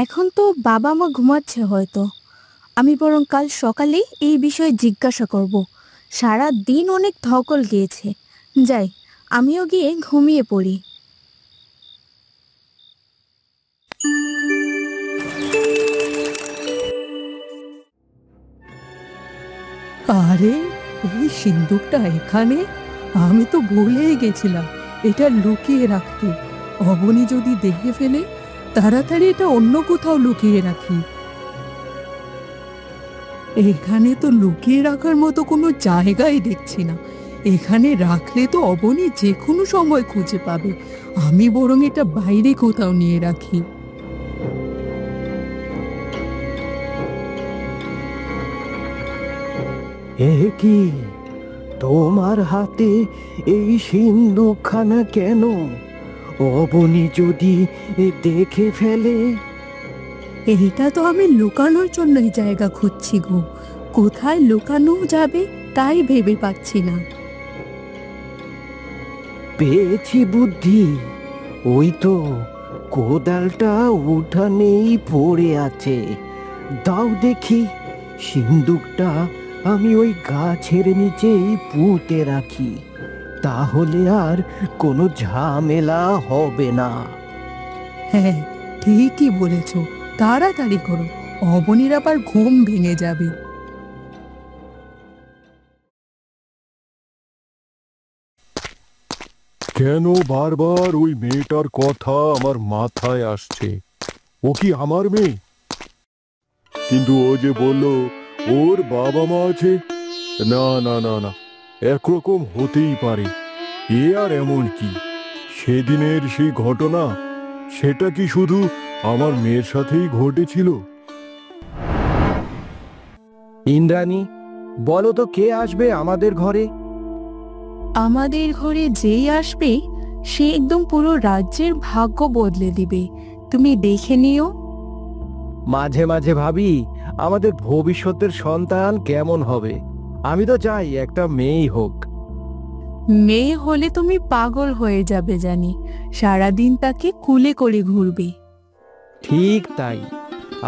এখন তো বাবা মা ঘুমাচ্ছে হয়তো। আমি বরং কাল সকালেই এই বিষয়ে জিজ্ঞাসা করব। সারা দিন অনেক ধকল গিয়েছে। যাই, আমিও গিয়ে ঘুমিয়ে পড়ি। আরে, এই সিন্দুকটা এখানে! আমি তো ভুলেই গেছিলাম এটা লুকিয়ে রাখতে। অবনী যদি দেখে ফেলে, তাড়াতাড়ি এটা অন্য কোথাও লুকিয়ে রাখি। এখানে তো লুকিয়ে রাখার মতো কোনো জায়গাই দেখছি না। এখানে রাখলে তো অবনী যে কোনো সময় খুঁজে পাবে। আমি বরং এটা বাইরে কোথাও নিয়ে রাখি। এ কি, তোমার হাতে এই সিন্দুকখানা কেন? অবনী যদি দেখে ফেলে? এইটা তো আমি লুকানোর জন্যই জায়গা খুঁজছি গো। কোথায় লুকানো যাবে তাই ভেবে পাচ্ছি না। পেয়েছি বুদ্ধি। ওই তো কোদালটা উঠানেই পড়ে আছে। দাও দেখি, সিন্দুকটা আমি ওই গাছের নিচেই পুঁতে রাখি। তাহলে আর কোনো ঝামেলা হবে না। হ্যাঁ, ঠিকই বলেছ। তাড়াতাড়ি করো, অবনীর আবার ঘুম ভেঙে যাবে। কেন বারবার ওই মেয়েটার কথা আমার মাথায় আসছে? ও কি আমার মেয়ে? কিন্তু ও যে বলল ওর বাবা মা আছে। না না না না, একরকম হতেই পারে। এ আর এমন কি, সেদিনের সেই ঘটনা, সেটা কি শুধু আমার মেয়ের সাথেই ঘটেছিল? ইন্দ্রাণী, বলো তো কে আসবে আমাদের ঘরে? আমাদের ঘরে যেই আসবে সে একদম পুরো রাজ্যের ভাগ্য বদলে দিবে। তুমি দেখে নিও। মাঝে মাঝে ভাবি আমাদের ভবিষ্যতের সন্তান কেমন হবে। আমি তো চাই একটা মেয়েই হোক। মেয়ে হলে তুমি পাগল হয়ে যাবে জানি। সারাদিন তাকে কুলে করে ঘুরবে। ঠিক তাই,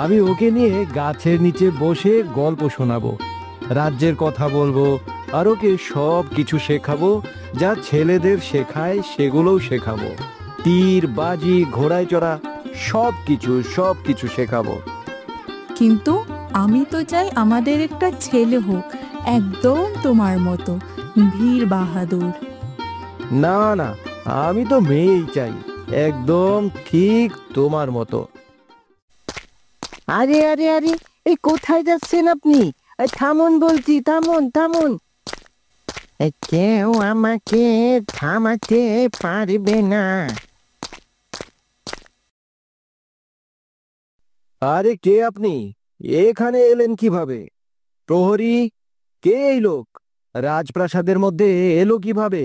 আমি ওকে নিয়ে গাছের নিচে বসে গল্প শোনাবো, রাজ্যের কথা বলবো, আর ওকে সব কিছু শেখাবো যা ছেলেদের শেখায় সেগুলোও শেখাবো। তীর বাজি ঘোড়ায় চড়া সব কিছু শেখাবো। কিন্তু আমি তো চাই আমাদের একটা ছেলে হোক, একদম তোমার মতো বীর বাহাদুর। না না, আমি তো মেয়েই চাই, একদম ঠিক তোমার মতো। আরে আরে আরে, এই কোথায় যাচ্ছেন আপনি? থামুন বলছি, থামুন থামুন। কেউ আমাকে থামাতে পারবে না। আরে কে আপনি? এখানে এলেন কিভাবে? প্রহরী, কে এই লোক? রাজপ্রাসাদের মধ্যে এলো কিভাবে?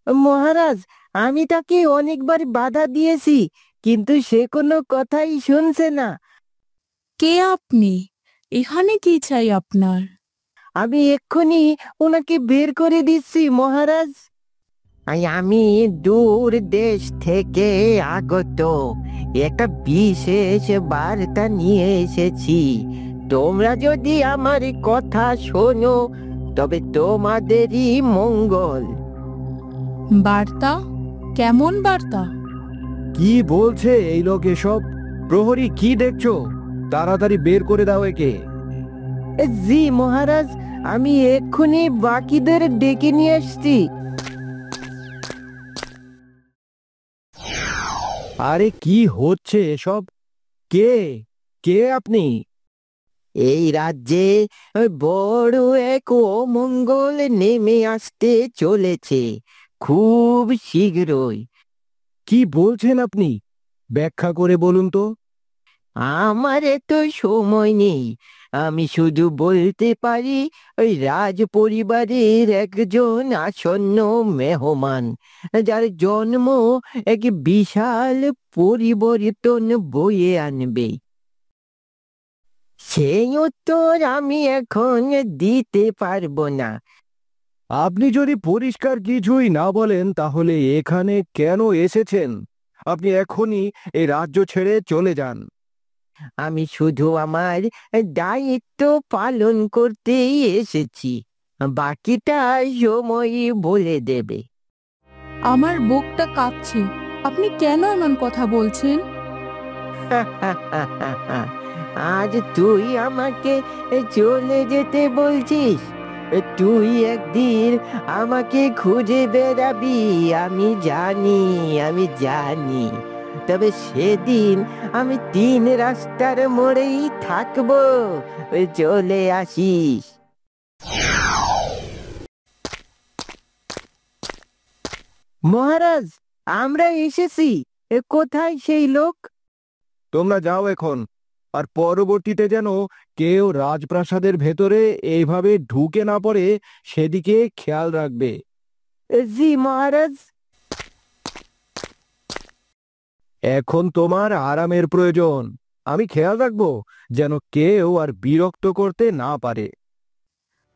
মহারাজ, আমি তাকে অনেকবার বাধা দিয়েছি, কিন্তু সে কোনো কথাই শুনছে না। কে আপনি? এখানে কি চাই আপনার? আমি এক্ষুনি ওনাকে বের করে দিচ্ছি মহারাজ। আমি দূর দেশ থেকে আগত একটা বিশেষ বার্তা নিয়ে এসেছি। তোমরা যদি আমার কথা শোনো তবে তোমাদেরই মঙ্গল। বার্তা? কেমন বার্তা? কি বলছে এই লোক এসব? প্রহরী, কি দেখছো? তাড়াতাড়ি বের করে দাও একে। জি মহারাজ, আমি এক্ষুনি বাকিদের ডেকে নিয়ে আসছি। আরে কি হচ্ছে এসব? কে কে আপনি? এই রাজ্যে বড় এক অমঙ্গল নেমে আসতে চলেছে, খুব শীঘ্রই। কি বলছেন আপনি? ব্যাখ্যা করে বলুন তো। আমার এত সময় নেই, আমি শুধু বলতে পারি ওই রাজ পরিবারের একজন আসন্ন মেহমান, যার জন্ম এক বিশাল পরিবর্তন বয়ে আনবে। সেই উত্তর আমি এখন দিতে পারবো না। আপনি যদি পরিষ্কার কিছুই না বলেন তাহলে এখানে কেন এসেছেন? আপনি এখনই এই রাজ্য ছেড়ে চলে যান। আমি শুধু আমার দায়িত্ব পালন করতেই এসেছি, বাকিটা সময়ই বলে দেবে। আমার বুকটা কাঁপছে। আপনি কেন এমন কথা বলছেন? আজ তুই আমাকে চলে যেতে বলছিস? তুই একদিন আমাকে খুঁজে বেড়াবি, আমি জানি, আমি জানি। তবে সেদিন আমি 3 রাস্তার মোড়েই থাকবো, চলে আসিস। মহারাজ, আমরা এসেছি। কোথায় সেই লোক? তোমরা যাও এখন, আর পরবর্তীতে যেন কেউ রাজপ্রাসাদের ভেতরে এইভাবে ঢুকে না পড়ে সেদিকে খেয়াল রাখবে। জি মহারাজ। এখন তোমার আরামের প্রয়োজন। আমি খেয়াল রাখবো যেন কেউ আর বিরক্ত করতে না পারে।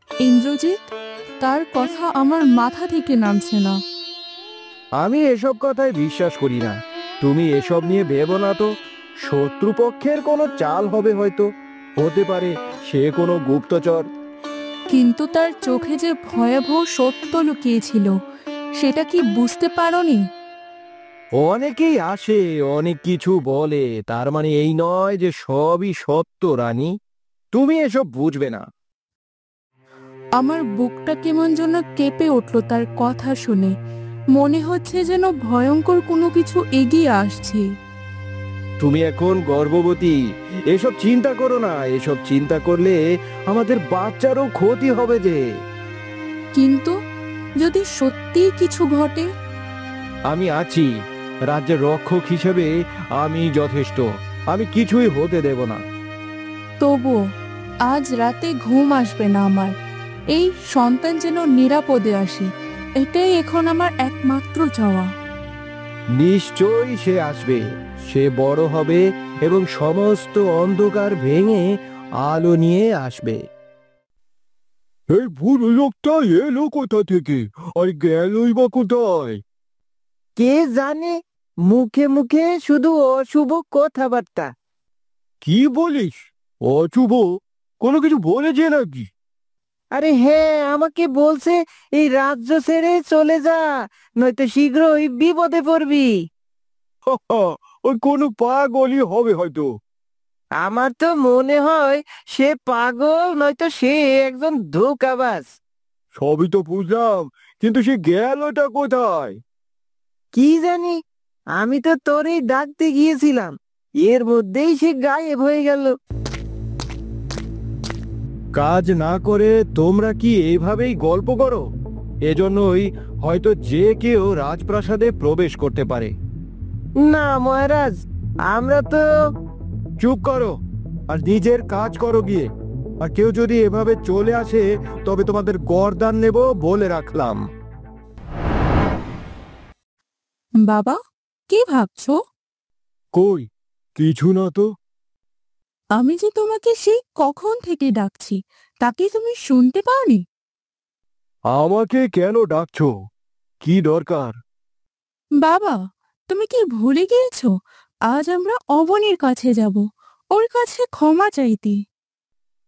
ইন্দ্রজিৎ, তার কথা আমার মাথা থেকে নামছে না। আমি এসব কথায় বিশ্বাস করি না। তুমি এসব নিয়ে ভেবো না তো। শত্রুপক্ষের কোনো চাল হবে, হয়তো হতে পারে সে কোনো গুপ্তচর। কিন্তু তার চোখে যে ভয়াবহ সত্য লুকিয়েছিল, সেটা কি বুঝতে পারোনি? অনেকেই আসে, অনেক কিছু বলে, তার মানে এই নয় যে সবই সত্য রানী। তুমি এসব বুঝবে না। আমার বুকটা কেমন যেন কেঁপে উঠল তার কথা শুনে। মনে হচ্ছে যেন ভয়ঙ্কর কোনো কিছু এগিয়ে আসছে। তুমি এখন গর্ভবতী, এসব চিন্তা করো না। এসব চিন্তা করলে আমাদের বাচ্চারও ক্ষতি হবে যে। কিন্তু যদি সত্যিই কিছু ঘটে? আমি আছি, রাজ্যের রক্ষক হিসেবে আমি যথেষ্ট। আমি কিছুই হতে দেব না। তবু আজ রাতে ঘুম আসবে না আমার। এই সন্তান যেন নিরাপদে আসে, এটাই এখন আমার একমাত্র চাওয়া। নিশ্চয়ই সে আসবে। সে বড় হবে এবং সমস্ত অন্ধকার ভেঙে আলো নিয়ে আসবে। এই বুড়ো লোকটা এলো কোথা থেকে, আর গেলই বা কোথায়? কে জানে, মুখে মুখে শুধু অশুভ কথাবার্তা। কি বলিস? অশুভ কোনো কিছু বলেছে নাকি? আরে হ্যাঁ, আমাকে বলছে এই রাজ্য ছেড়ে চলে যা, নয়তো শীঘ্রই বিপদে পড়বি। ওই কোনো পাগলই হবে হয়তো। আমার তো মনে হয় সে পাগল, নয়তো সে একজন ধোঁকাবাজ। সবই তো বুঝলাম, কিন্তু সে গেলটা কোথায়? কি জানি, আমি তো তোরেই ডাকতে গিয়েছিলাম, এর মধ্যেই সে গায়েব হয়ে গেল। কাজ না করে তোমরা কি এইভাবেই গল্প করো? এজন্যই হয়তো যে কেউ রাজপ্রাসাদে প্রবেশ করতে পারে। না মহারাজ, আমরা তো... চুপ করো আর নিজের কাজ করো গিয়ে। আর কেউ যদি এভাবে চলে আসে তবে তোমাদের গর্দান নেব বলে রাখলাম। বাবা, কি ভাবছো? কই কিছু না তো। আমি যে তোমাকে সেই কখন থেকে ডাকছি, তাকে তুমি শুনতে পাওনি? আমাকে কেন ডাকছো? কি দরকার? বাবা, তুমি কি ভুলে গিয়েছো? আজ আমরা অবনীর কাছে যাব, ওর কাছে ক্ষমা চাইতে।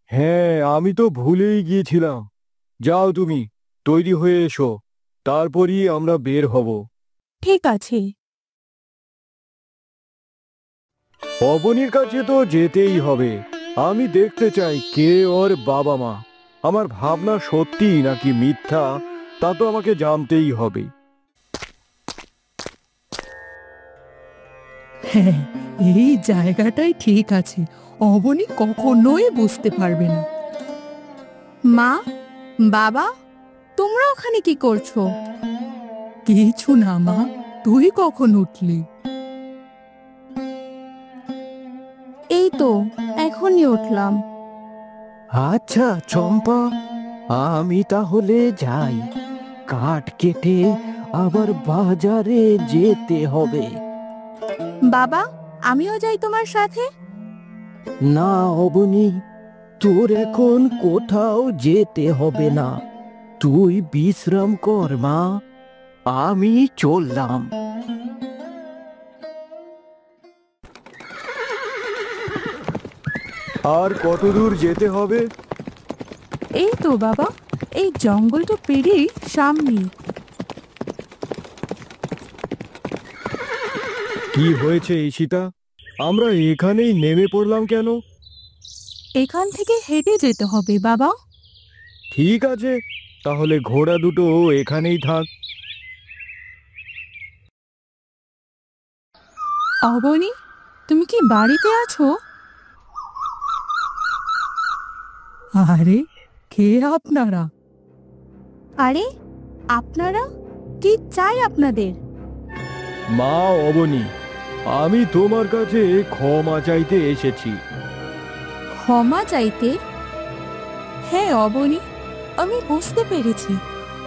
হ্যাঁ, আমি তো ভুলেই গিয়েছিলাম। যাও, তুমি তৈরি হয়ে এসো, তারপরই আমরা বের হব। ঠিক আছে। অবনীর কাছে তো যেতেই হবে। আমি দেখতে চাই কে ওর বাবা মা। আমার ভাবনা সত্যি নাকি মিথ্যা, তা তো আমাকে জানতেই হবে। হ্যাঁ, এই জায়গাটাই ঠিক আছে। অবনী কখনোই বুঝতে পারবে না। মা, বাবা, তোমরা ওখানে কি করছো? কিছু না মা, তুই কখন উঠলি? এই তো এখনই উঠলাম। আচ্ছা চম্পা, আমি তাহলে যাই। কাঠ কেটে আবার বাজারে যেতে হবে। বাবা, আমিও যাই তোমার সাথে। না অবনী, তোর এখন কোথাও যেতে হবে না। তুই বিশ্রাম কর মা, আমি চললাম। আর কত দূর যেতে হবে? এই তো বাবা, এই জঙ্গলটা পেরিয়ে সামনে। কি হয়েছে ঈশিতা, আমরা এখানেই নেমে পড়লাম কেন? এখান থেকে হেঁটে যেতে হবে বাবা। ঠিক আছে, তাহলে ঘোড়া দুটো এখানেই থাক। অবনী, তুমি কি বাড়িতে আছো? আরে, কে আপনারা? আরে আপনারা, কি চাই আপনাদের? মা অবনী, আমি তোমার কাছে ক্ষমা চাইতে এসেছি। ক্ষমা চাইতে? হ্যাঁ অবনী, আমি বুঝতে পেরেছি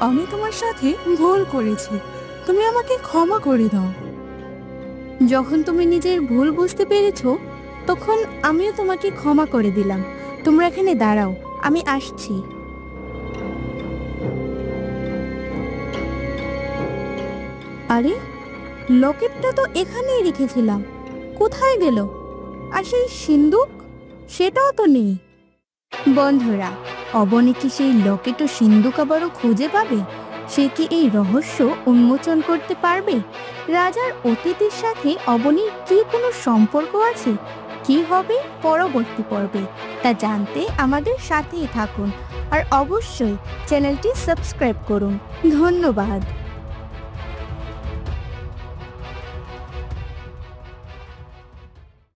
আমি তোমার সাথে ভুল করেছি। তুমি আমাকে ক্ষমা করে দাও। যখন তুমি নিজের ভুল বুঝতে পেরেছো, তখন আমিও তোমাকে ক্ষমা করে দিলাম। তোমরা এখানে দাঁড়াও, আমি আসছি। আরে, লকেটটা তো এখানেই রেখেছিলাম, কোথায় গেল? আর সেই সিন্দুক, সেটাও তো নেই। বন্ধুরা, অবনী কি সেই লকেট ও সিন্দুক আবারও খুঁজে পাবে? সে কি এই রহস্য উন্মোচন করতে পারবে? রাজার অতিথির সাথে অবনীর কি কোনো সম্পর্ক আছে? কি হবে পরবর্তী পর্বে, তা জানতে আমাদের সাথেই থাকুন। আর অবশ্যই চ্যানেলটি সাবস্ক্রাইব করুন। ধন্যবাদ।